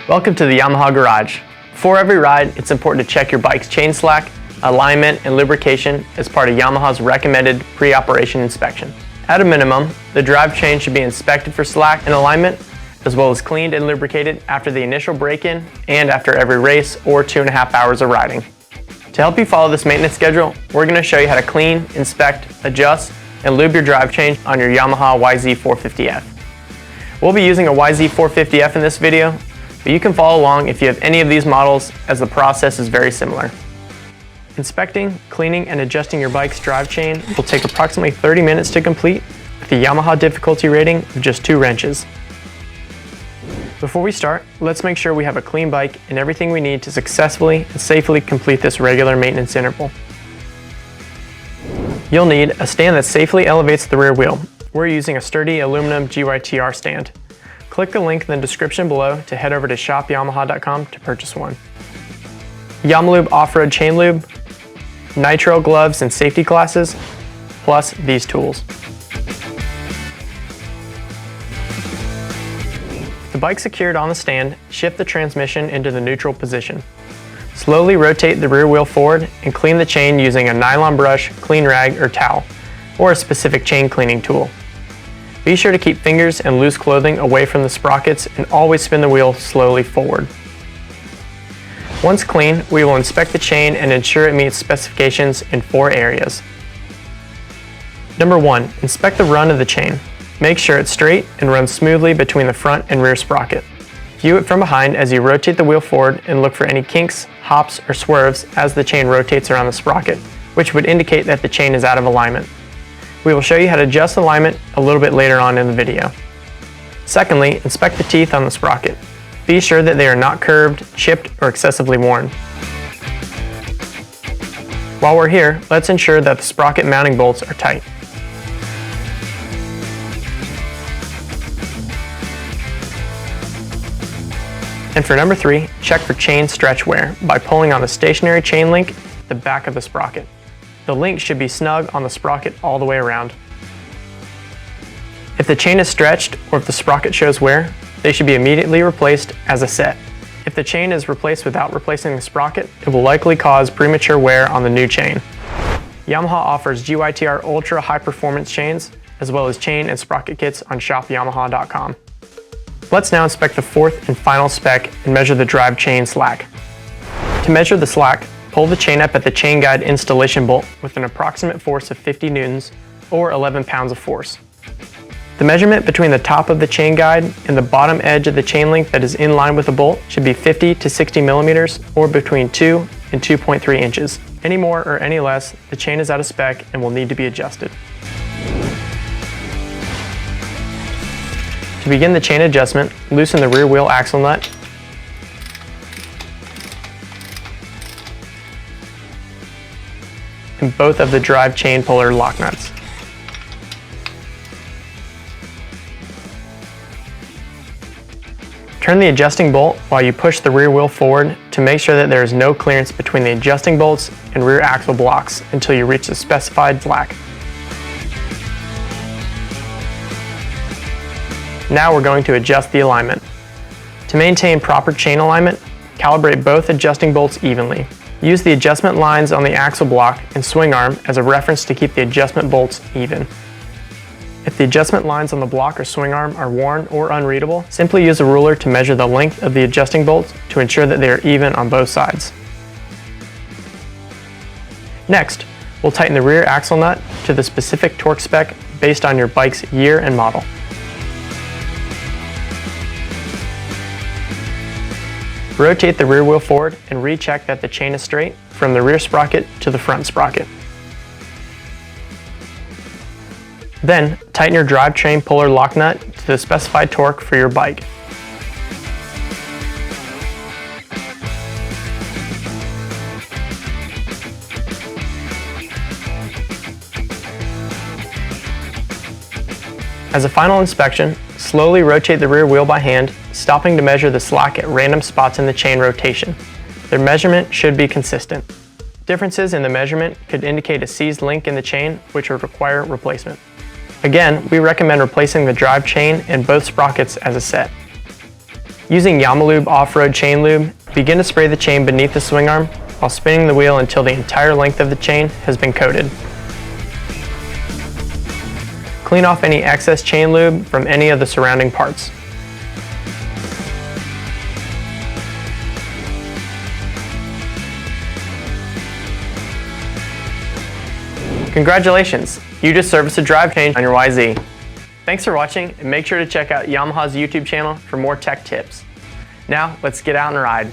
Welcome to the Yamaha Garage. Before every ride, it's important to check your bike's chain slack, alignment, and lubrication as part of Yamaha's recommended pre-operation inspection. At a minimum, the drive chain should be inspected for slack and alignment, as well as cleaned and lubricated after the initial break-in and after every race or 2.5 hours of riding. To help you follow this maintenance schedule, we're going to show you how to clean, inspect, adjust, and lube your drive chain on your Yamaha YZ450F. We'll be using a YZ450F in this video, but you can follow along if you have any of these models, as the process is very similar. Inspecting, cleaning, and adjusting your bike's drive chain will take approximately 30 minutes to complete with the Yamaha difficulty rating of just 2 wrenches. Before we start, let's make sure we have a clean bike and everything we need to successfully and safely complete this regular maintenance interval. You'll need a stand that safely elevates the rear wheel. We're using a sturdy aluminum GYTR stand. Click the link in the description below to head over to shopyamaha.com to purchase one. Yamalube off-road chain lube, nitro gloves and safety glasses, plus these tools. The bike secured on the stand, shift the transmission into the neutral position. Slowly rotate the rear wheel forward and clean the chain using a nylon brush, clean rag, or towel, or a specific chain cleaning tool. Be sure to keep fingers and loose clothing away from the sprockets and always spin the wheel slowly forward. Once clean, we will inspect the chain and ensure it meets specifications in 4 areas. Number 1, inspect the run of the chain. Make sure it's straight and runs smoothly between the front and rear sprocket. View it from behind as you rotate the wheel forward and look for any kinks, hops, or swerves as the chain rotates around the sprocket, which would indicate that the chain is out of alignment. We will show you how to adjust alignment a little bit later on in the video. Secondly, inspect the teeth on the sprocket. Be sure that they are not curved, chipped, or excessively worn. While we're here, let's ensure that the sprocket mounting bolts are tight. And for number 3, check for chain stretch wear by pulling on the stationary chain link at the back of the sprocket. The link should be snug on the sprocket all the way around. If the chain is stretched or if the sprocket shows wear, they should be immediately replaced as a set. If the chain is replaced without replacing the sprocket, it will likely cause premature wear on the new chain. Yamaha offers GYTR Ultra high performance chains, as well as chain and sprocket kits on shopyamaha.com. Let's now inspect the 4th and final spec and measure the drive chain slack. To measure the slack, pull the chain up at the chain guide installation bolt with an approximate force of 50 newtons or 11 pounds of force. The measurement between the top of the chain guide and the bottom edge of the chain link that is in line with the bolt should be 50 to 60 millimeters or between 2 and 2.3 inches. Any more or any less, the chain is out of spec and will need to be adjusted. To begin the chain adjustment, loosen the rear wheel axle nut and both of the drive chain puller lock nuts. Turn the adjusting bolt while you push the rear wheel forward to make sure that there is no clearance between the adjusting bolts and rear axle blocks until you reach the specified slack. Now we're going to adjust the alignment. To maintain proper chain alignment, calibrate both adjusting bolts evenly. Use the adjustment lines on the axle block and swing arm as a reference to keep the adjustment bolts even. If the adjustment lines on the block or swing arm are worn or unreadable, simply use a ruler to measure the length of the adjusting bolts to ensure that they are even on both sides. Next, we'll tighten the rear axle nut to the specific torque spec based on your bike's year and model. Rotate the rear wheel forward and recheck that the chain is straight from the rear sprocket to the front sprocket. Then, tighten your drive chain puller lock nut to the specified torque for your bike. As a final inspection, slowly rotate the rear wheel by hand, stopping to measure the slack at random spots in the chain rotation. Their measurement should be consistent. Differences in the measurement could indicate a seized link in the chain, which would require replacement. Again, we recommend replacing the drive chain and both sprockets as a set. Using Lube off-road chain lube, begin to spray the chain beneath the swing arm while spinning the wheel until the entire length of the chain has been coated. Clean off any excess chain lube from any of the surrounding parts. Congratulations! You just serviced a drive change on your YZ. Thanks for watching, and make sure to check out Yamaha's YouTube channel for more tech tips. Now, let's get out and ride.